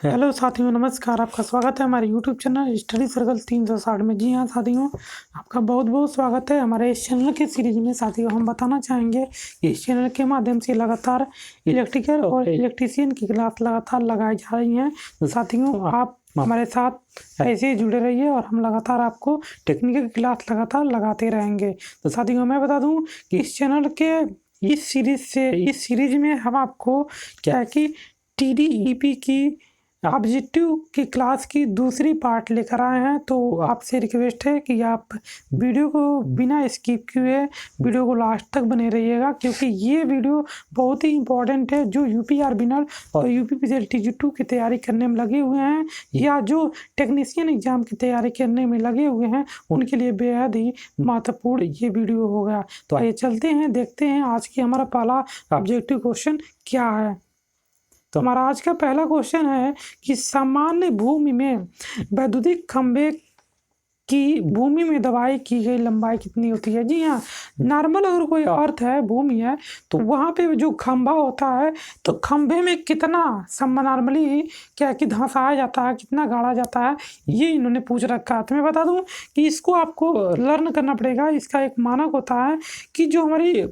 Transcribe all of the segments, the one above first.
Hello साथियों, नमस्कार। आपका स्वागत है हमारे यूट्यूब चैनल स्टडी सर्कल 360 में। जी हाँ साथियों, आपका बहुत बहुत स्वागत है हमारे इस चैनल के सीरीज में। साथियों, हम बताना चाहेंगे कि इस चैनल के माध्यम से लगातार इलेक्ट्रिकल और इलेक्ट्रीशियन की क्लास लगातार लगाई जा रही हैं। तो साथियों, आप हमारे साथ ऐसे ही जुड़े रहिए और हम लगातार आपको टेक्निकल क्लास लगातार लगाते रहेंगे। तो साथियों, मैं बता दूँ कि इस चैनल के इस सीरीज में हम आपको क्या है कि TDEP की ऑब्जेक्टिव की क्लास की दूसरी पार्ट लेकर आए हैं। तो आपसे रिक्वेस्ट है कि आप वीडियो को बिना स्किप किए वीडियो को लास्ट तक बने रहिएगा, क्योंकि ये वीडियो बहुत ही इम्पोर्टेंट है। जो UPRBinal और UPPCL TG2 की तैयारी करने में लगे हुए हैं या जो टेक्नीशियन एग्जाम की तैयारी करने में लगे हुए हैं, उनके लिए बेहद ही महत्वपूर्ण ये वीडियो होगा। तो आइए चलते हैं, देखते हैं आज की हमारा पहला ऑब्जेक्टिव क्वेश्चन क्या है। तो हमारा आज का पहला क्वेश्चन है कि सामान्य भूमि में वैद्युतिक खंभे की भूमि में दबाई की गई लंबाई कितनी होती है। जी हाँ, नॉर्मल अगर कोई अर्थ है, भूमि है, तो वहाँ पे जो खंभा होता है तो खंभे में कितना नॉर्मली क्या कि धंसाया जाता है, कितना गाड़ा जाता है, ये इन्होंने पूछ रखा है। तो मैं बता दूं कि इसको आपको लर्न करना पड़ेगा। इसका एक मानक होता है कि जो हमारी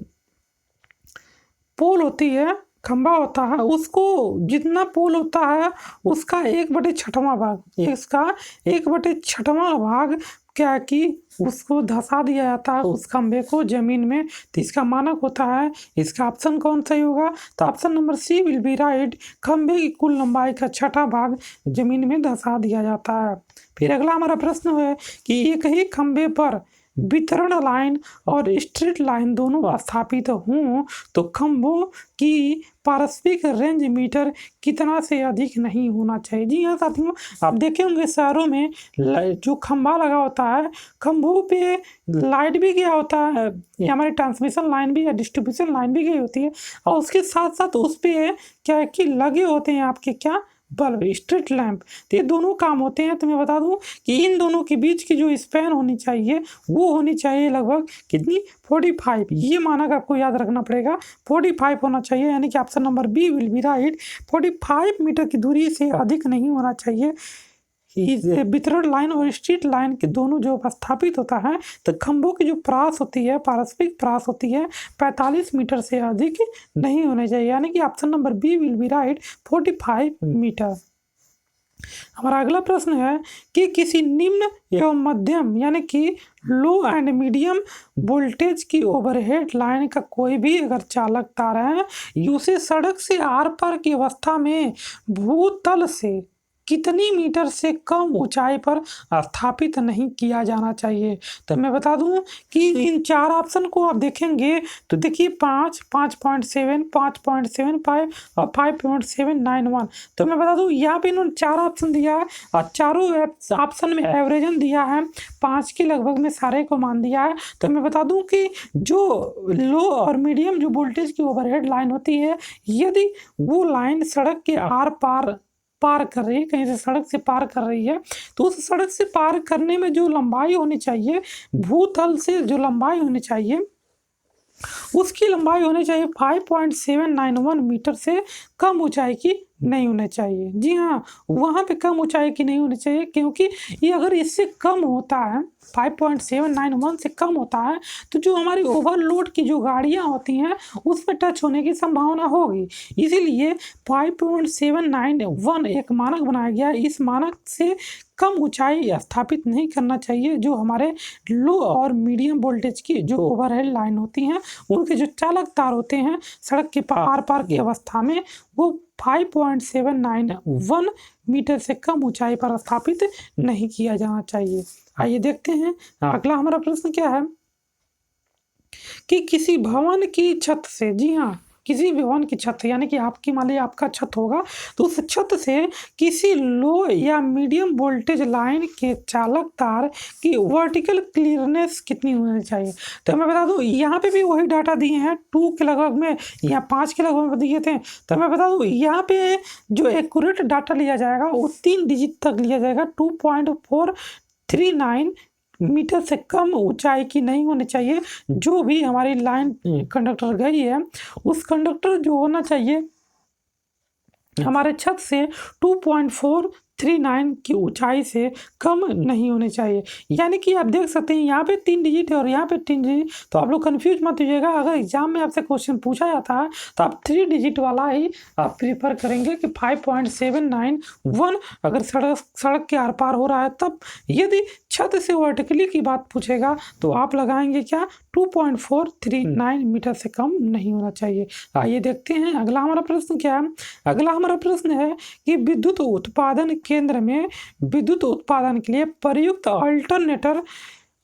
पोल होती है, खंभा होता है, उसको जितना पोल होता है उसका 1/6वां भाग, इसका 1/6वां भाग क्या है कि उसको धंसा दिया जाता है उस खंभे को जमीन में। तो इसका मानक होता है, इसका ऑप्शन कौन सही होगा? तो option number C will be right. खंभे की कुल लंबाई का 6वां भाग जमीन में धंसा दिया जाता है। फिर अगला हमारा प्रश्न है कि एक ही खंभे पर वितरण लाइन और स्ट्रीट लाइन दोनों स्थापित हों तो खंभों की पारस्परिक रेंज मीटर कितना से अधिक नहीं होना चाहिए। जी हाँ साथियों, आप देखे होंगे शहरों में जो खंभा लगा होता है, खंभों पे लाइट भी गया होता है, ये हमारी ट्रांसमिशन लाइन भी या डिस्ट्रीब्यूशन लाइन भी गई होती है, और उसके साथ साथ उस पे क्या है कि लगे होते हैं आपके क्या बल्ब, स्ट्रीट लैंप। तो ये दोनों काम होते हैं। तो मैं बता दूं कि इन दोनों के बीच की जो स्पैन होनी चाहिए वो होनी चाहिए लगभग कितनी, 45। ये मानक आपको याद रखना पड़ेगा, 45 होना चाहिए, यानी कि option number B will be right. 45 metre की दूरी से अधिक नहीं होना चाहिए। वितरण लाइन और स्ट्रीट लाइन के दोनों जो स्थापित होता है तो खंभों की जो प्रास होती है, पारस्परिक प्रास होती है, 45 मीटर से अधिक नहीं होने चाहिए, यानी कि option number B will be right, 45 metre. हमारा अगला प्रश्न है कि किसी निम्न एवं मध्यम यानी कि लो एंड मीडियम वोल्टेज की ओवरहेड लाइन का कोई भी अगर चालक तार है, उसे सड़क से आर पार की अवस्था में भूतल से कितनी मीटर से कम ऊंचाई पर स्थापित नहीं किया जाना चाहिए। तो मैं बता दूं कि इन चार ऑप्शन को आप देखेंगे तो देखिए 5, 5.7, 5.75 और 5.791। तो मैं बता दूं यहाँ पे इन्होंने चार ऑप्शन दिया है और चारों ऑप्शन में एवरेजन दिया है, 5 के लगभग में सारे को मान दिया है। तो मैं बता दूं कि जो लो और मीडियम जो वोल्टेज की ओवरहेड लाइन होती है, यदि वो लाइन सड़क के आर पार कर रही है, कहीं से सड़क से पार कर रही है, तो उस सड़क से पार करने में जो लंबाई होनी चाहिए, भूतल से जो लंबाई होनी चाहिए, उसकी लंबाई होनी चाहिए 5.791 मीटर से कम ऊंचाई की नहीं होनी चाहिए। जी हाँ, वहाँ पे कम ऊंचाई की नहीं होनी चाहिए, क्योंकि ये अगर इससे कम होता है, 5.791 से कम होता है, तो जो हमारी ओवरलोड की जो गाड़ियाँ होती हैं उसमें टच होने की संभावना होगी। इसीलिए 5.791 एक मानक बनाया गया है। इस मानक से कम ऊंचाई स्थापित नहीं करना चाहिए। जो हमारे लो और मीडियम वोल्टेज की जो ओवरहेड लाइन होती हैं, उनके जो चालक तार होते हैं सड़क के आर पार की अवस्था में, वो 5.791 मीटर से कम ऊंचाई पर स्थापित नहीं किया जाना चाहिए। आइए देखते हैं अगला हमारा प्रश्न क्या है कि किसी भवन की छत से, जी हाँ, किसी भी भवन की छत यानी कि आपकी मान लीजिए आपका छत होगा, तो उस छत से किसी लो या मीडियम वोल्टेज लाइन के चालक तार की वर्टिकल क्लियरनेस कितनी होनी चाहिए। तो मैं बता दूं यहाँ पे भी वही डाटा दिए हैं, 2 के लगभग में या 5 के लगभग में दिए थे। तो मैं बता दूं यहाँ पे जो एक्यूरेट डाटा लिया जाएगा वो 3 डिजिट तक लिया जाएगा। 2.439 मीटर से कम ऊंचाई की नहीं होनी चाहिए। जो भी हमारी लाइन कंडक्टर गई है, उस कंडक्टर जो होना चाहिए हमारे छत से 2.439 की ऊंचाई से कम नहीं होने चाहिए। यानी कि आप देख सकते हैं यहाँ पे 3 डिजिट है और यहाँ पे 3 डिजिट, तो आप लोग कंफ्यूज मत होइएगा। अगर एग्जाम में आपसे क्वेश्चन पूछा जाता है तो आप 3 डिजिट वाला ही आप प्रीफर करेंगे कि 5.791 अगर सड़क के आर पार हो रहा है तब। यदि छत से वर्टिकली की बात पूछेगा तो आप लगाएंगे क्या, 2.439 मीटर से कम नहीं होना चाहिए। आइए देखते हैं अगला हमारा प्रश्न क्या है। अगला हमारा प्रश्न है कि विद्युत उत्पादन केंद्र में विद्युत उत्पादन के लिए प्रयुक्त अल्टरनेटर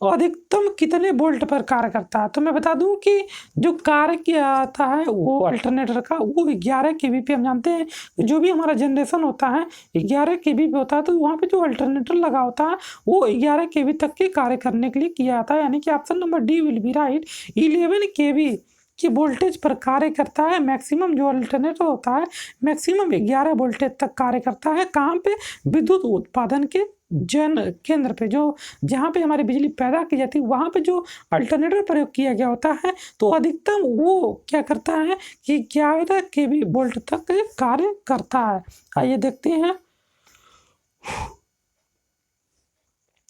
अधिकतम कितने वोल्ट पर कार्य करता है। तो मैं बता दूं कि जो कार्य किया जाता है वो अल्टरनेटर का वो 11 kV पे, हम जानते हैं जो भी हमारा जनरेशन होता है 11 kV पे होता है, तो वहाँ पे जो अल्टरनेटर लगा होता है वो 11 kV तक के कार्य करने के लिए किया जाता है। यानी कि option number D will be right. 11 kV की वोल्टेज पर कार्य करता है। मैक्सिमम जो अल्टरनेटर होता है मैक्सिमम 11 वोल्टेज तक कार्य करता है। कहाँ पे, विद्युत उत्पादन के जन केंद्र पे, जो जहाँ पे हमारी बिजली पैदा की जाती है वहाँ पे जो अल्टरनेटर प्रयोग किया गया होता है तो अधिकतम वो क्या करता है कि 11 kV वोल्ट तक कार्य करता है। आइए देखते हैं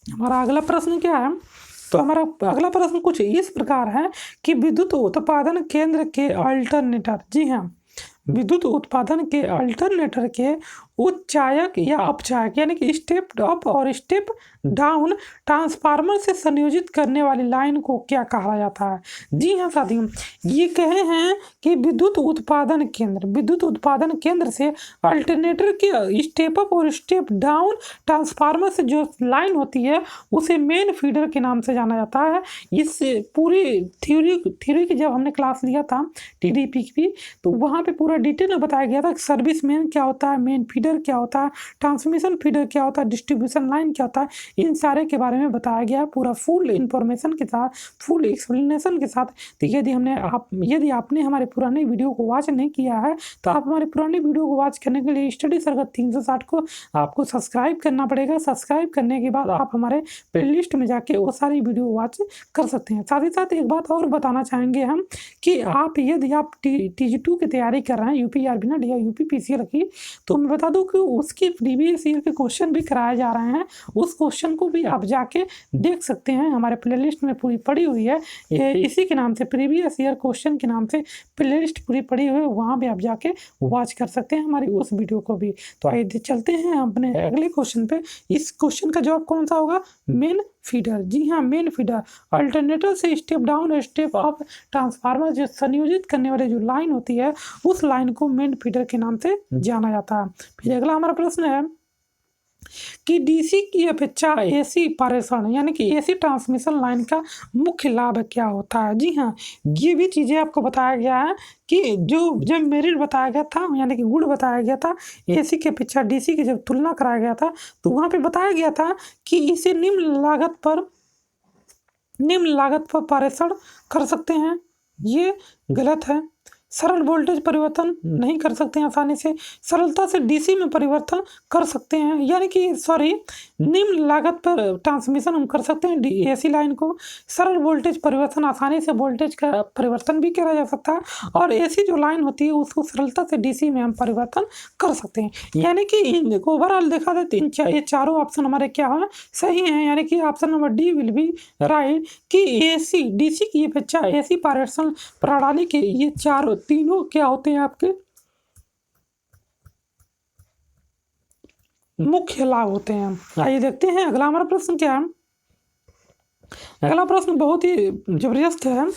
हमारा अगला प्रश्न क्या है। तो हमारा अगला प्रश्न कुछ इस प्रकार है कि विद्युत उत्पादन केंद्र के अल्टरनेटर, जी हाँ, विद्युत उत्पादन के अल्टरनेटर के उच्चायक या अपचायक यानी कि स्टेप अप और स्टेप डाउन ट्रांसफार्मर से संयोजित करने वाली लाइन को क्या कहा जाता है। जी हाँ साथियों, ये कहे हैं कि विद्युत उत्पादन केंद्र से अल्टरनेटर के स्टेप अप और स्टेप डाउन ट्रांसफार्मर से जो लाइन होती है उसे मेन फीडर के नाम से जाना जाता है। इस पूरी थ्योरी की जब हमने क्लास लिया था TDP की, तो वहाँ पे पूरा डिटेल में बताया गया था कि सर्विस मेन क्या होता है, मेन फीडर क्या होता है, ट्रांसमिशन फीडर क्या होता है, डिस्ट्रीब्यूशन लाइन क्या होता है, इन सारे के बारे में बताया गया है पूरा फुल इंफॉर्मेशन के साथ, फुल एक्सप्लेनेशन के साथ। तो यदि आपने हमारे पुराने वीडियो को वॉच नहीं किया है तो आप हमारे पुराने वीडियो को वॉच करने के लिए स्टडी सर्कल 360 को आपको सब्सक्राइब करना पड़ेगा। सब्सक्राइब करने के बाद आप हमारे प्लेलिस्ट में जाके वो सारी वीडियो वॉच कर सकते हैं। साथ ही साथ एक बात और बताना चाहेंगे हम कि यदि आप TG2 की तैयारी कर रहे हैं UPRB नेट या UPPCL की, तो मैं बता दूं कि उसकी प्रीवियस ईयर के क्वेश्चन भी कराए जा रहे हैं। उस क्वेश्चन को भी आप जाके देख सकते हैं, हमारे प्लेलिस्ट में पूरी पड़ी हुई है। इसी के नाम से प्रीवियस ईयर क्वेश्चन के नाम से प्लेलिस्ट पूरी पड़ी हुई है, वहाँ भी आप जाके वॉच कर सकते हैं हमारी उस वीडियो को भी। तो आइए चलते हैं अपने अगले क्वेश्चन पे। इस क्वेश्चन का जवाब कौन सा होगा, मेन फीडर। जी हाँ, मेन फीडर अल्टरनेटर से स्टेप डाउन और स्टेप अप ट्रांसफार्मर जो संयोजित करने वाली जो लाइन होती है उस लाइन को मेन फीडर के नाम से जाना जाता है। फिर अगला हमारा प्रश्न है कि DC की अपेक्षा AC पारेषण यानी कि AC ट्रांसमिशन लाइन का मुख्य लाभ क्या होता है। जी हाँ, ये भी चीज़ें आपको बताया गया है कि जब मेरिट बताया गया था यानी कि गुण बताया गया था AC के अपेक्षा DC की जब तुलना कराया गया था तो वहाँ पे बताया गया था कि इसे निम्न लागत पर पारेषण कर सकते हैं। ये गलत है। सरल वोल्टेज परिवर्तन नहीं कर सकते हैं आसानी से, सरलता से DC में परिवर्तन कर सकते हैं, यानी कि निम्न लागत पर ट्रांसमिशन हम कर सकते हैं AC लाइन को। सरल वोल्टेज परिवर्तन, आसानी से वोल्टेज का परिवर्तन भी किया जा सकता है और AC जो लाइन होती है उसको सरलता से DC में हम परिवर्तन कर सकते हैं। यानी कि ओवरऑल देखा जाए ये चारों ऑप्शन हमारे क्या है, सही हैं। यानी कि option number D will be right कि DC की अपेक्षा AC पारेषण प्रणाली के ये तीनों क्या होते हैं आपके मुख्य लाभ होते हैं। आइए देखते हैं अगला हमारा प्रश्न क्या है। अगला प्रश्न बहुत ही जबरदस्त है।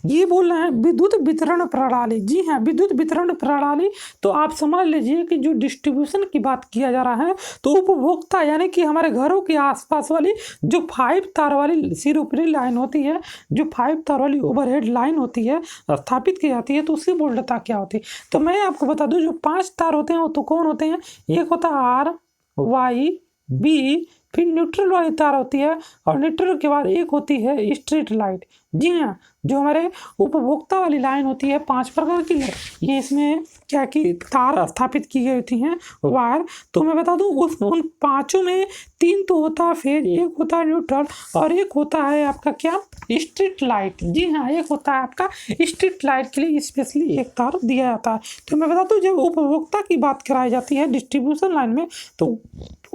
ये बोल रहे हैं विद्युत वितरण प्रणाली। जी हाँ, विद्युत वितरण प्रणाली, तो आप समझ लीजिए कि जो डिस्ट्रीब्यूशन की बात किया जा रहा है तो उपभोक्ता यानी कि हमारे घरों के आसपास वाली जो 5 तार वाली सिरोपरी लाइन होती है, जो 5 तार वाली ओवरहेड लाइन होती है स्थापित की जाती है, तो उसकी वोल्टता क्या होती है। तो मैं आपको बता दूं जो 5 तार होते हैं वो तो कौन होते हैं, एक होता है R, Y, B, फिर न्यूट्रल वाली तार होती है और न्यूट्रल के बाद एक होती है स्ट्रीट लाइट। जी हाँ, जो हमारे उपभोक्ता वाली लाइन होती है 5 प्रकार की है, ये इसमें क्या कि तार स्थापित की गई होती हैं वायर। तो मैं बता दूं उन पांचों में 3 तो होता है फेज, एक होता है न्यूट्रल और एक होता है आपका क्या स्ट्रीट लाइट। जी हाँ, एक होता है आपका स्ट्रीट लाइट के लिए स्पेशली एक तार दिया जाता है। तो मैं बता दूं जब उपभोक्ता की बात कराई जाती है डिस्ट्रीब्यूशन लाइन में तो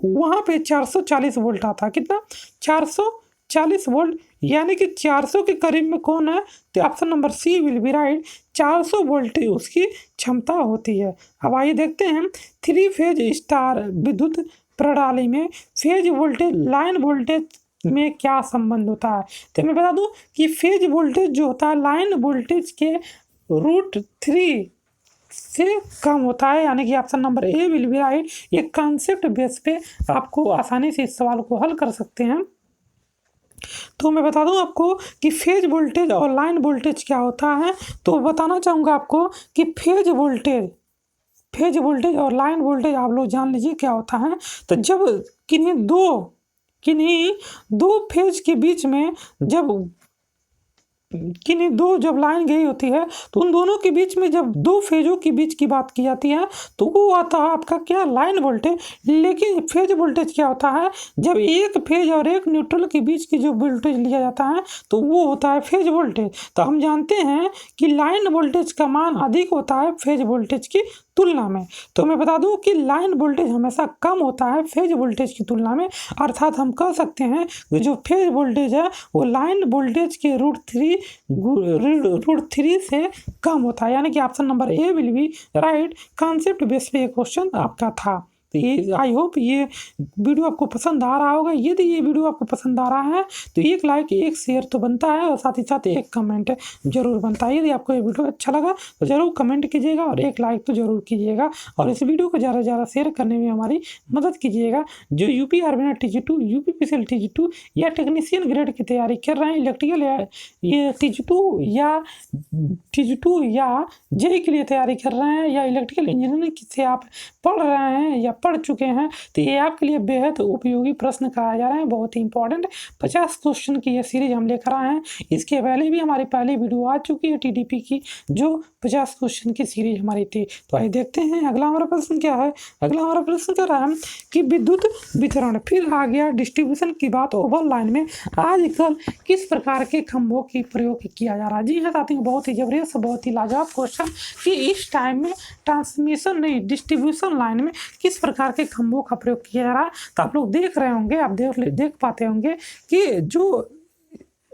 वहाँ पे 440 वोल्ट आता है। कितना? 440 वोल्ट, यानी कि 400 के करीब में कौन है? तो option number C will be right. 400 volt उसकी क्षमता होती है। अब आइए देखते हैं 3 फेज स्टार विद्युत प्रणाली में फेज वोल्टेज लाइन वोल्टेज में क्या संबंध होता है। तो मैं बता दूं कि फेज वोल्टेज जो होता है लाइन वोल्टेज के √3 से कम होता है, यानी कि option number A will be right. ये कॉन्सेप्ट बेस पे आपको आसानी से इस सवाल को हल कर सकते हैं। तो मैं बता दूं आपको कि फेज वोल्टेज और लाइन वोल्टेज क्या होता है। तो बताना चाहूँगा आपको कि फेज वोल्टेज और लाइन वोल्टेज आप लोग जान लीजिए क्या होता है। तो जब किन्हीं दो फेज के बीच में जब लाइन गई होती है तो उन दोनों के बीच में जब 2 फेजों के बीच की बात की जाती है तो वो आता है आपका क्या लाइन वोल्टेज। लेकिन फेज वोल्टेज क्या होता है? जब एक फेज और एक न्यूट्रल के बीच की जो वोल्टेज लिया जाता है तो वो होता है फेज वोल्टेज। तो हम जानते हैं कि लाइन वोल्टेज का मान अधिक होता है फेज वोल्टेज की तुलना में। तो मैं बता दूं कि लाइन वोल्टेज हमेशा कम होता है फेज वोल्टेज की तुलना में, अर्थात हम कह सकते हैं कि जो फेज वोल्टेज है वो लाइन वोल्टेज के √3 से कम होता है, यानी कि option number A will be right. Concept base पे ये क्वेश्चन आपका था। तो ये आई होप ये वीडियो आपको पसंद आ रहा होगा। यदि ये वीडियो आपको पसंद आ रहा है तो एक लाइक एक शेयर तो बनता है और साथ ही साथ एक कमेंट जरूर बनता है। यदि आपको ये वीडियो अच्छा लगा तो जरूर कमेंट कीजिएगा और एक लाइक तो जरूर कीजिएगा और इस वीडियो को ज़्यादा से ज़्यादा शेयर करने में हमारी मदद कीजिएगा। जो UP army TG2 UPPCL TG2 या टेक्नीशियन ग्रेड की तैयारी कर रहे हैं, इलेक्ट्रिकल ये TG2 या जेई के लिए तैयारी कर रहे हैं या इलेक्ट्रिकल इंजीनियरिंग से आप पढ़ रहे हैं या पढ़ चुके हैं तो ये आपके लिए बेहद उपयोगी प्रश्न कराए जा रहे हैं। बहुत ही इंपॉर्टेंट 50 क्वेश्चन की ये सीरीज हम लेकर आए हैं। इसके पहले भी हमारी पहली वीडियो आ चुकी है TDP की, जो 50 क्वेश्चन की सीरीज हमारी थी। तो आइए देखते हैं अगला हमारा प्रश्न क्या है। अगला हमारा प्रश्न कह रहा है कि विद्युत वितरण, फिर आ गया डिस्ट्रीब्यूशन की बात। ओवर लाइन में आजकल किस प्रकार के खंभों की प्रयोग किया जा रहा है। जी हाँ साथियों, बहुत ही जबरदस्त, बहुत ही लाजवाब क्वेश्चन कि इस टाइम में ट्रांसमिशन नहीं डिस्ट्रीब्यूशन लाइन में किस प्रकार के खंभों का प्रयोग किया जा रहा है। तो आप लोग देख रहे होंगे, आप देख पाते होंगे कि जो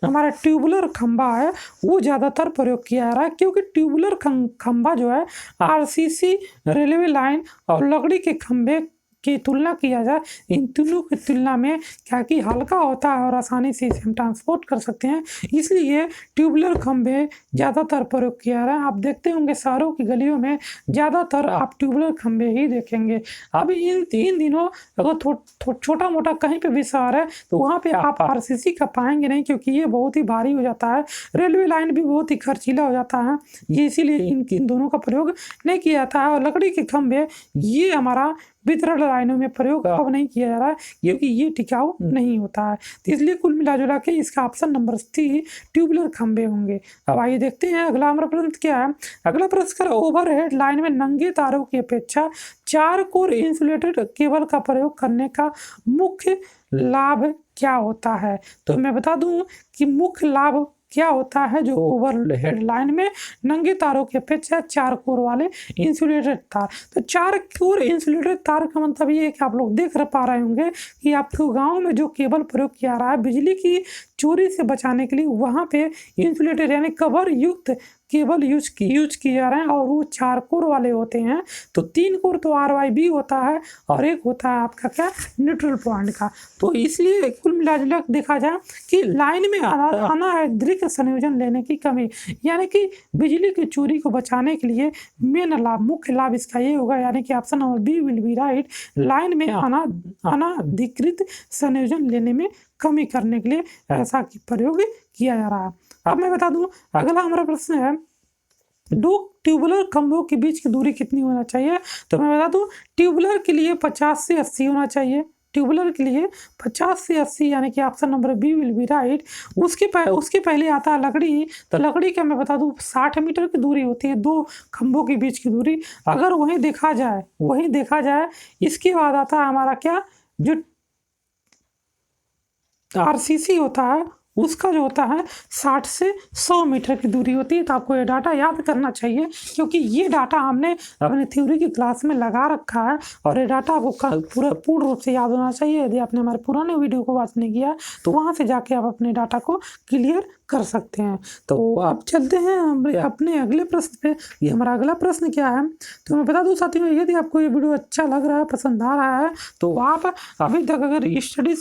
हमारा ट्यूबुलर खंभा है वो ज़्यादातर प्रयोग किया जा रहा है, क्योंकि ट्यूबुलर खंभा जो है RCC रेलवे लाइन और लकड़ी के खंभे की तुलना किया जाए, इन तीनों की तुलना में क्या कि हल्का होता है और आसानी से इसे हम ट्रांसपोर्ट कर सकते हैं, इसलिए ट्यूबुलर खंभे ज़्यादातर प्रयोग किया जा रहा है। आप देखते होंगे शहरों की गलियों में ज़्यादातर आप ट्यूबुलर खंभे ही देखेंगे। अब इन दिनों अगर छोटा मोटा कहीं पे भी शहर है तो वहाँ पे आप RCC का पाएंगे नहीं, क्योंकि ये बहुत ही भारी हो जाता है। रेलवे लाइन भी बहुत ही खर्चीला हो जाता है, ये इसीलिए इन दोनों का प्रयोग नहीं किया जाता है। और लकड़ी के खंभे ये हमारा वितरण लाइनों में प्रयोग अब नहीं किया जा रहा है, क्योंकि ये टिकाऊ नहीं होता है। तो इसलिए कुल मिला जुला के इसका ऑप्शन नंबर C ट्यूबुलर खंभे होंगे। अब आइए देखते हैं अगला हमारा प्रश्न क्या है। अगला प्रश्न ओवरहेड लाइन में नंगे तारों की अपेक्षा 4 कोर इंसुलेटेड केबल का प्रयोग करने का मुख्य लाभ क्या होता है। तो मैं बता दूं कि मुख्य लाभ क्या होता है, जो ओवरहेड लाइन में नंगे तारों के अपेक्षा 4 कोर वाले इंसुलेटेड तार। तो 4 कोर इंसुलेटेड तार का मतलब ये है कि आप लोग देख पा रहे होंगे कि आपके गांव में जो केबल प्रयोग किया रहा है बिजली की चोरी से बचाने के लिए, वहाँ पे इंसुलेटेड यानी कवर युक्त केबल यूज किए जा रहे हैं और वो 4 कोर वाले होते हैं। तो 3 कोर तो RYB होता है और एक होता है आपका क्या न्यूट्रल पॉइंट का। तो इसलिए कुल मिला देखा जाए कि लाइन में अनादृक संयोजन लेने की कमी, यानी कि बिजली की चोरी को बचाने के लिए मेन लाभ, मुख्य लाभ इसका ये होगा, यानी कि option number B will be right. Line में अनाधिकृत संयोजन लेने में कमी करने के लिए ऐसा प्रयोग किया जा रहा है। अब मैं बता दूं अगला हमारा प्रश्न है, 2 ट्यूबुलर खंभों के बीच की दूरी कितनी होना चाहिए। तो मैं बता दूं ट्यूबुलर के लिए 50 से 80 होना चाहिए, ट्यूबुलर के लिए 50 से 80 यानी कि option number B will be right. उसके पहले आता है लकड़ी। तो लकड़ी का मैं बता दूं 60 मीटर की दूरी होती है दो खंभों के बीच की दूरी। अगर वहीं देखा जाए इसके बाद आता है हमारा क्या, जो आरसीसी होता है उसका जो होता है 60 से 100 मीटर की दूरी होती है। तो आपको ये डाटा याद करना चाहिए, क्योंकि ये डाटा हमने अपने थ्योरी की क्लास में लगा रखा है और ये डाटा आपको पूर्ण रूप से याद होना चाहिए। यदि आपने हमारे पुराने वीडियो को वॉच नहीं किया तो वहाँ से जाके आप अपने डाटा को क्लियर कर सकते हैं। तो अब चलते हैं अपने अगले प्रश्न पे। ये हमारा अगला प्रश्न क्या है, तो मैं बता दूं साथियों, यदि आपको ये वीडियो अच्छा लग रहा है, पसंद आ रहा है, तो आप अभी तक अगर स्टडी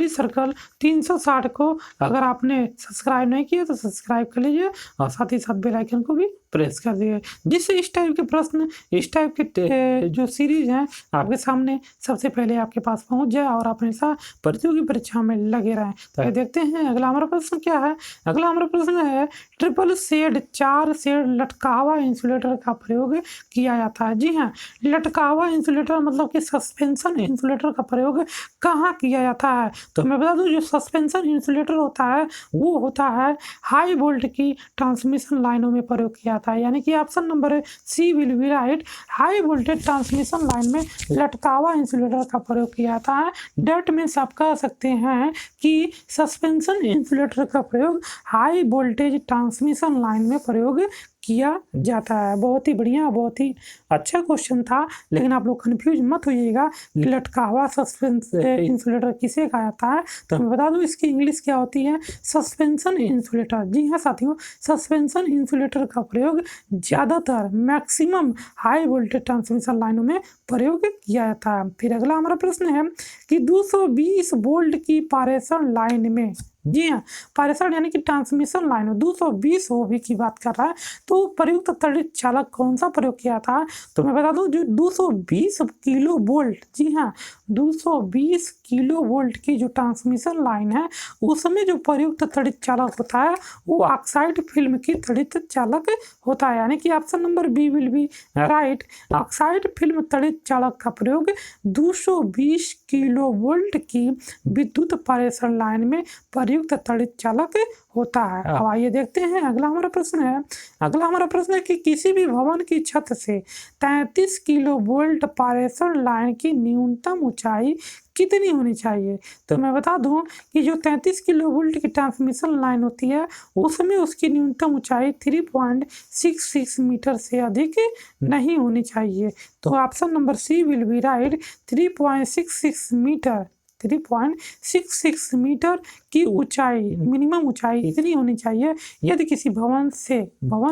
सर्कल 360 को अगर आपने सब्सक्राइब नहीं किया तो सब्सक्राइब कर लीजिए और साथ ही साथ बेल आइकन को भी प्रेस कर दिए, जिससे इस टाइप के प्रश्न, इस टाइप के जो सीरीज हैं आपके सामने सबसे पहले आपके पास पहुंच जाए और आप हमेशा प्रतियोगी परीक्षा में लगे रहें। तो ये देखते हैं अगला हमारा प्रश्न क्या है। अगला हमारा प्रश्न है, ट्रिपल शेड 4 शेड लटकावा इंसुलेटर का प्रयोग किया जाता है। जी हाँ, लटकावा इंसुलेटर मतलब कि सस्पेंशन इंसुलेटर का प्रयोग कहाँ किया जाता है। तो मैं बता दूं, जो सस्पेंशन इंसुलेटर होता है वो होता है हाई वोल्ट की ट्रांसमिशन लाइनों में प्रयोग किया जाता है, यानी कि option number C will be right. High voltage transmission line में लटकावा इंसुलेटर का प्रयोग किया जाता है। डेट मीन्स आप कह सकते हैं कि सस्पेंशन इंसुलेटर का प्रयोग हाई वोल्टेज ट्रांसमिशन लाइन में प्रयोग किया जाता है। बहुत ही बढ़िया, बहुत ही अच्छा क्वेश्चन था, लेकिन आप लोग कंफ्यूज मत होइएगा कि लटका हुआ सस्पेंशन इंसुलेटर किसे कहा जाता है। तो मैं बता दूं इसकी इंग्लिश क्या होती है, सस्पेंशन इंसुलेटर। जी हाँ साथियों, सस्पेंशन इंसुलेटर का प्रयोग ज़्यादातर मैक्सिमम हाई वोल्टेज ट्रांसमिशन लाइनों में प्रयोग किया जाता है। फिर अगला हमारा प्रश्न है कि 220 वोल्ट की पारेषण लाइन में, जी हाँ, पारेषण यानी कि ट्रांसमिशन लाइन 220 ओवी की बात कर रहा है, तो प्रयुक्त तड़ित चालक कौन सा प्रयोग किया था। तो मैं बता दूं, जो 220 किलो वोल्ट, जी हाँ, 220 किलो वोल्ट की जो ट्रांसमिशन लाइन है उसमें जो प्रयुक्त तड़ित चालक होता है वो ऑक्साइड फिल्म की तड़ित चालक होता है, यानी कि option number B will be right. Oxide film तड़ित चालक का प्रयोग 220 किलो वोल्ट की विद्युत पारेषण लाइन में प्रयुक्त तड़ित चालक होता है। अब आइए देखते हैं अगला हमारा प्रश्न है। अगला हमारा प्रश्न है कि किसी भी भवन की छत से 33 किलो वोल्ट पारेषण लाइन की न्यूनतम ऊंचाई कितनी होनी चाहिए। तो मैं बता दूं कि जो 33 किलो वोल्ट की ट्रांसमिशन लाइन होती है उसमें उसकी न्यूनतम ऊंचाई 3.66 मीटर से अधिक नहीं होनी चाहिए। तो option number C will be right. 3.66 metre 3.66 metre की ऊंचाई, मिनिमम ऊंचाई इतनी होनी चाहिए यदि किसी भवन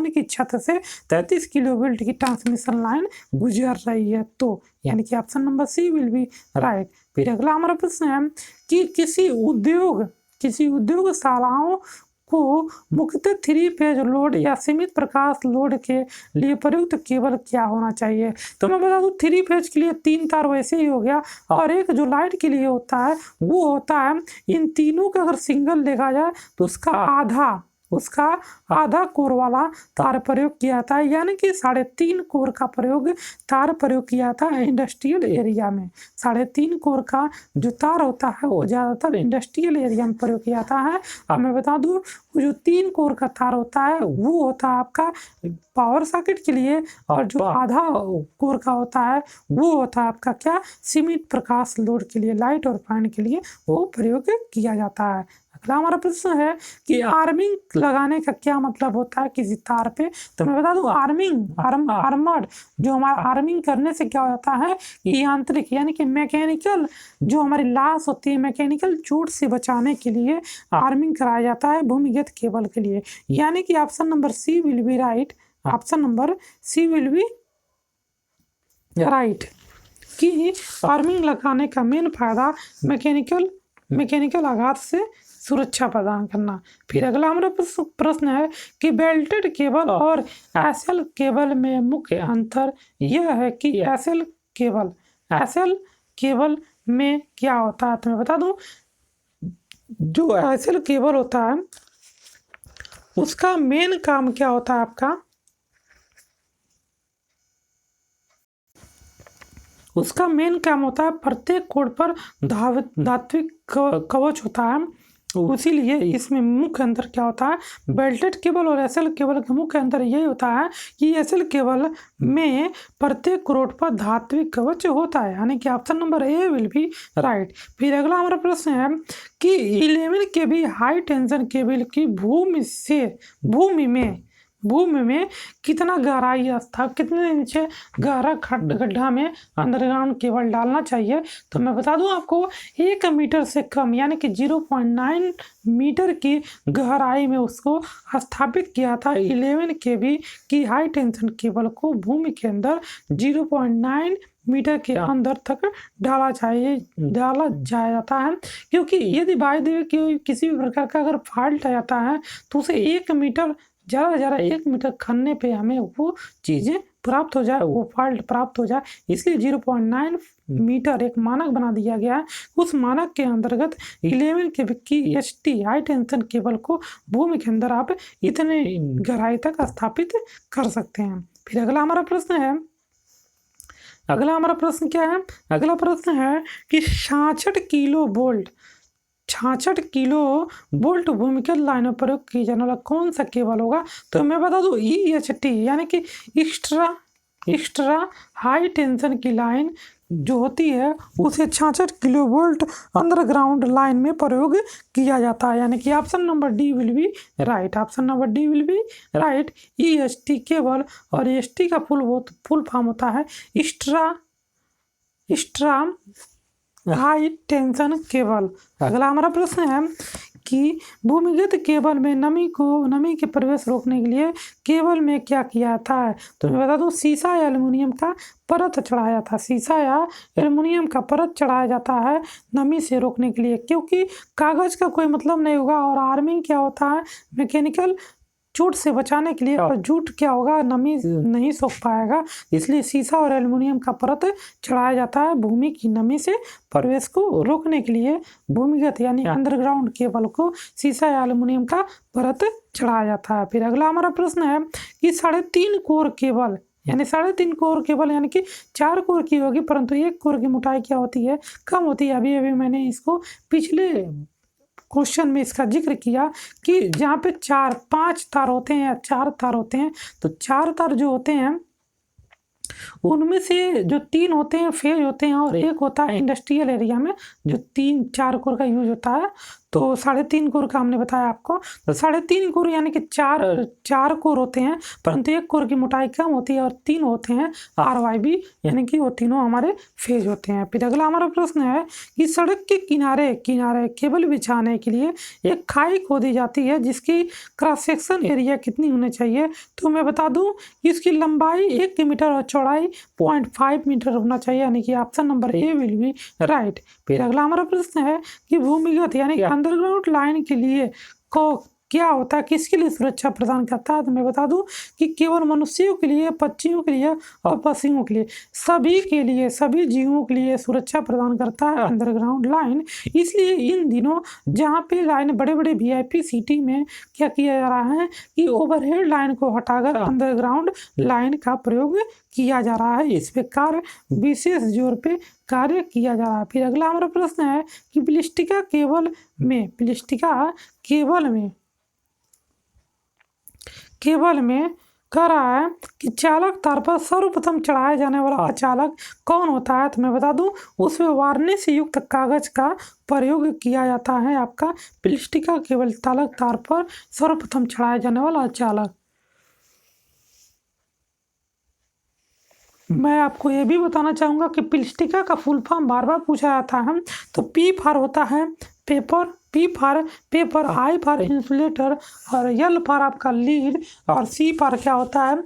की छत से 33 किलो वोल्ट की ट्रांसमिशन लाइन गुजर रही है, तो यानी कि option number C will be right. फिर अगला हमारा प्रश्न है कि किसी उद्योगशालाओं को मुख्यतः 3 फेज लोड या सीमित प्रकाश लोड के लिए प्रयुक्त केबल क्या होना चाहिए। तो मैं बता दूं 3 फेज के लिए 3 तार वैसे ही हो गया, और एक जो लाइट के लिए होता है वो होता है, इन तीनों का अगर सिंगल देखा जाए तो उसका आधा कोर वाला तार प्रयोग किया जाता है, यानी कि 3.5 कोर का तार प्रयोग किया जाता है इंडस्ट्रियल एरिया में। 3.5 कोर का जो तार होता है वो ज़्यादातर इंडस्ट्रियल एरिया में प्रयोग किया जाता है। अब मैं बता दूं जो 3 कोर का तार होता है वो होता है आपका पावर सॉकेट के लिए, और जो आधा कोर का होता है वो होता है आपका क्या, सीमित प्रकाश लोड के लिए, लाइट और फैन के लिए वो प्रयोग किया जाता है। अगला हमारा प्रश्न है कि आर्मिंग लगाने का क्या मतलब होता है किसी तार पे। तो मैं बता दूं आर्मर्ड, जो हमारा आर्मिंग करने से क्या होता है, यांत्रिक यानी कि मैकेनिकल जो हमारी लाश होती है, मैकेनिकल चोट से बचाने के लिए आर्मिंग कराया जाता है भूमिगत केबल के लिए, यानी कि option number C will be right. Option number C will be right कि आर्मिंग लगाने का मेन फायदा मैकेनिकल आघात से सुरक्षा प्रदान करना। फिर अगला हमारा प्रश्न है कि बेल्टेड केबल और एसएल केबल में मुख्य अंतर यह है कि एसएल केबल में क्या होता है। तो मैं बता दूं जो एसएल केबल होता है उसका मेन काम क्या होता है आपका, उसका मेन काम होता है प्रत्येक कोड पर धात्विक कवच होता है। इसीलिए इसमें मुख्य अंतर क्या होता है, बेल्टेड केबल और एसएल केबल का मुख्य अंतर यही होता है कि एसएल केबल में प्रत्येक कोड पर धात्विक कवच होता है, यानी कि option number A will be right. फिर अगला हमारा प्रश्न है कि 11 केवी हाई टेंशन केबल की भूमि में कितना गहराई था, कितने इंच गहरा गड्ढा में अंडरग्राउंड केबल डालना चाहिए। तो मैं बता दूं आपको 1 मीटर से कम यानी कि 0.9 मीटर की गहराई में उसको स्थापित किया था। 11 केवी की हाई टेंशन केबल को भूमि के अंदर 0.9 मीटर के अंदर तक डाला जाया जाता है, क्योंकि यदि बाय द वे किसी भी प्रकार का अगर फॉल्ट आ जाता है तो उसे 1 मीटर ज़्यादा 1 मीटर खनने पे हमें वो चीज़ें प्राप्त हो जाए, वो फॉल्ट प्राप्त हो जाए। इसलिए 0.9 मीटर एक मानक बना दिया गया है। उस मानक के अंतर्गत 11 केवी की एचटी हाई टेंशन केबल को भूमि के अंदर आप इतने गहराई तक स्थापित कर सकते हैं। फिर अगला हमारा प्रश्न क्या है, अगला प्रश्न है कि 66 किलो वोल्ट भूमिगत लाइनों पर प्रयोग किया जाने वाला कौन सा केबल होगा। तो मैं बता दूं EHT यानी कि एक्स्ट्रा हाई टेंशन की लाइन जो होती है उसे 66 किलो वोल्ट अंडरग्राउंड लाइन में प्रयोग किया जाता है, यानी कि option number D will be right. Option number D will be right. EHT cable और EHT का फुल फॉर्म होता है एक्स्ट्रा हाई टेंशन केबल। अगला हमारा प्रश्न है कि भूमिगत केबल में नमी के प्रवेश रोकने के लिए केबल में क्या किया था। तो मैं बता दूं शीशा या एल्युमिनियम का परत चढ़ाया था। शीशा या एल्युमिनियम का परत चढ़ाया जाता है नमी से रोकने के लिए, क्योंकि कागज का कोई मतलब नहीं होगा और आर्मिंग क्या होता है मैकेनिकल चोट से बचाने के लिए, और जूट क्या होगा नमी नहीं सोख पाएगा, इसलिए शीशा और एल्युमिनियम का परत चढ़ाया जाता है भूमि की नमी से प्रवेश को रोकने के लिए। भूमिगत यानी अंडरग्राउंड केबल को शीशा या एल्युमिनियम का परत चढ़ाया जाता है। फिर अगला हमारा प्रश्न है कि 3.5 कोर केबल यानी 3.5 कोर केबल यानी कि 4 कोर की होगी, परंतु 1 कोर की मोटाई क्या होती है, कम होती है। अभी मैंने इसको पिछले क्वेश्चन में इसका जिक्र किया कि जहाँ पे 5 तार होते हैं या 4 तार होते हैं, तो 4 तार जो होते हैं उनमें से जो 3 होते हैं फेज होते हैं और 1 होता है इंडस्ट्रियल एरिया में जो 3-4 कोर का यूज होता है। तो 3.5 कोर का हमने बताया आपको। तो 3.5 कोर यानी कि 4 कोर होते हैं, परंतु 1 कोर की मोटाई कम होती है और 3 होते हैं RYB यानी कि वो तीनों हमारे फेज होते हैं। फिर अगला हमारा प्रश्न है कि सड़क के किनारे केबल बिछाने के लिए एक खाई खोदी जाती है जिसकी क्रॉस सेक्शन एरिया कितनी होनी चाहिए। तो मैं बता दूं इसकी लंबाई 1 मीटर और चौड़ाई 0.5 मीटर होना चाहिए, यानी कि option number A will be right. फिर अगला हमारा प्रश्न है कि भूमिगत यानी कि अंडरग्राउंड लाइन के लिए क्या होता है, किसके लिए सुरक्षा प्रदान करता है। तो मैं बता दूं कि केवल मनुष्यों के लिए, पक्षियों के लिए और पशुओं के लिए, सभी जीवों के लिए सुरक्षा प्रदान करता है अंडरग्राउंड लाइन। इसलिए इन दिनों जहाँ पे लाइन बड़े VIP सिटी में क्या किया जा रहा है कि ओवरहेड लाइन को हटाकर अंडरग्राउंड लाइन का प्रयोग किया जा रहा है। इस पर विशेष जोर पे कार्य किया जा रहा है। फिर अगला हमारा प्रश्न है कि प्लास्टिका केबल में कह रहा है कि चालक तार पर सर्वप्रथम चढ़ाया जाने वाला अचालक कौन होता है। तो मैं बता दूं उसमें वार्निश युक्त कागज का प्रयोग किया जाता है। आपका प्लास्टिका केबल चालक तार पर सर्वप्रथम चढ़ाया जाने वाला अचालक। मैं आपको ये भी बताना चाहूँगा कि प्लास्टिका का फुल फॉर्म बार पूछा जाता है। तो P फॉर होता है paper, paper, I for insulator और L फॉर आपका लीड और C फॉर क्या होता है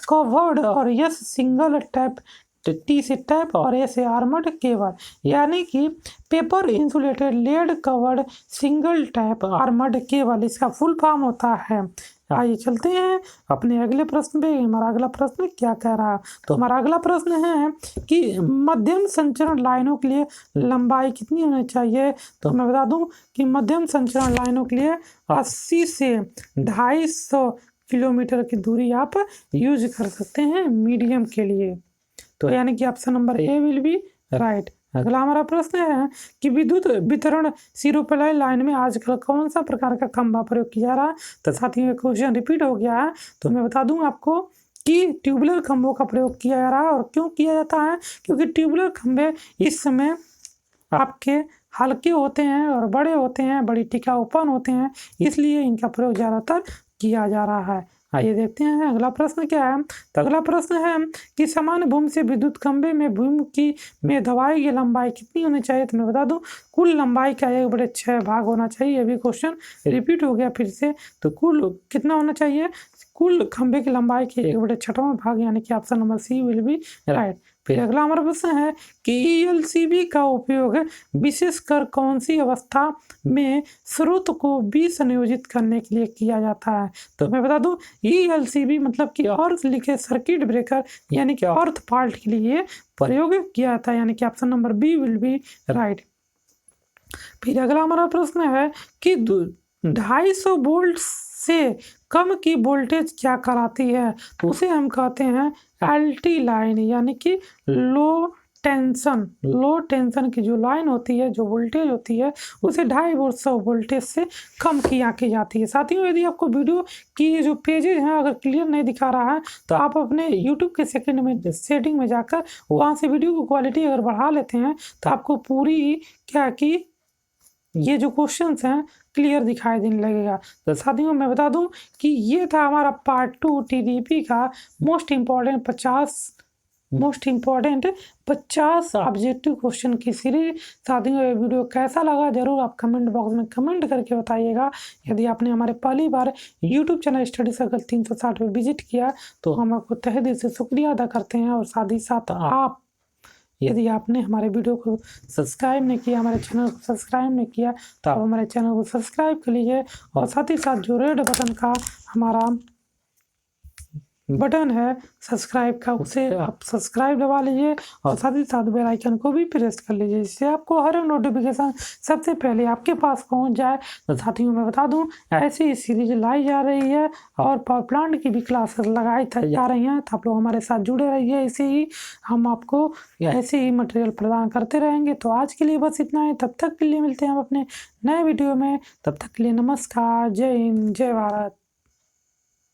कवर्ड और S सिंगल टैप, T से टैप और A से आर्मर्ड केबल, यानी कि paper insulated lead covered single tap armoured cable इसका फुल फॉर्म होता है। आइए चलते हैं अपने अगले प्रश्न पे। हमारा अगला प्रश्न क्या कह रहा है। तो हमारा अगला प्रश्न है कि मध्यम संचरण लाइनों के लिए लंबाई कितनी होनी चाहिए। तो मैं बता दूं कि मध्यम संचरण लाइनों के लिए 80 से 250 किलोमीटर की दूरी आप यूज कर सकते हैं मीडियम के लिए। तो यानी कि option number A will be right. अगला हमारा प्रश्न है कि विद्युत वितरण सिरोपलाई लाइन में आजकल कौन सा प्रकार का खंभा प्रयोग किया जा रहा है। तो साथियों ये क्वेश्चन रिपीट हो गया है, तो मैं बता दूं आपको कि ट्यूबुलर खंभों का प्रयोग किया जा रहा है। और क्यों किया जाता है, क्योंकि ट्यूबुलर खंभे इस समय आपके हल्के होते हैं और बड़े होते हैं, बड़ी टिकाऊपन होते हैं, इसलिए इनका प्रयोग ज़्यादातर किया जा रहा है। आइए देखते हैं अगला प्रश्न क्या है। तो अगला प्रश्न है कि समान भूमि से विद्युत खंभे में भूमि की में दवाई की लंबाई कितनी होनी चाहिए। तो मैं बता दूं कुल लंबाई का 1/6 भाग होना चाहिए। ये भी क्वेश्चन रिपीट हो गया फिर से। तो कुल कितना होना चाहिए, कुल खंभे की लंबाई के 1/6वां भाग, यानी कि option number C will be right. फिर अगला हमारा प्रश्न है कि ईएलसीबी का उपयोग विशेषकर कौन सी अवस्था में स्रोत को विसंयोजित करने के लिए किया जाता है। तो मैं बता दूं ईएलसीबी मतलब कि अर्थ लीकेज सर्किट ब्रेकर यानी कि अर्थ फॉल्ट के लिए प्रयोग किया जाता है, यानी कि option number B will be right. फिर अगला हमारा प्रश्न है कि 250 वोल्ट से कम की वोल्टेज क्या कराती है। तो उसे हम कहते हैं एलटी लाइन, यानी कि लो टेंशन की जो लाइन होती है, जो वोल्टेज होती है, उसे 250 वोल्टेज से कम की जाती है। साथियों यदि आपको वीडियो की जो पेजेज हैं अगर क्लियर नहीं दिखा रहा है तो आप अपने यूट्यूब के सेटिंग में जाकर वहाँ से वीडियो की क्वालिटी अगर बढ़ा लेते हैं तो आपको पूरी क्या कि ये जो क्वेश्चंस हैं क्लियर दिखाई देने लगेगा। तो साथियों मैं बता दूं कि ये था हमारा पार्ट 2 टीडीपी का मोस्ट इम्पॉर्टेंट 50 ऑब्जेक्टिव क्वेश्चन की सीरीज। साथियों ये वीडियो कैसा लगा जरूर आप कमेंट बॉक्स में कमेंट करके बताइएगा। यदि आपने हमारे पहली बार यूट्यूब चैनल स्टडी सर्कल 360 पे विजिट किया तो हम आपको तहे दिल से शुक्रिया अदा करते हैं। और साथ ही साथ आप यदि आपने हमारे वीडियो को सब्सक्राइब नहीं किया, हमारे चैनल को सब्सक्राइब नहीं किया तो आप हमारे चैनल को सब्सक्राइब कर लीजिए। और साथ ही साथ जो रेड बटन का हमारा बटन है सब्सक्राइब का, उसे आप सब्सक्राइब दबा लीजिए और साथ ही साथ बेल आइकन को भी प्रेस कर लीजिए, जिससे आपको हर नोटिफिकेशन सबसे पहले आपके पास पहुंच जाए। तो साथियों मैं बता दूं ऐसी ही सीरीज लाई जा रही है और पावर प्लांट की भी क्लासेस लगाई जा रही हैं, तो आप लोग हमारे साथ जुड़े रहिए। ऐसे ही हम आपको ऐसे ही मटेरियल प्रदान करते रहेंगे। तो आज के लिए बस इतना है, तब तक के लिए मिलते हैं हम अपने नए वीडियो में। तब तक के लिए नमस्कार, जय हिंद, जय भारत।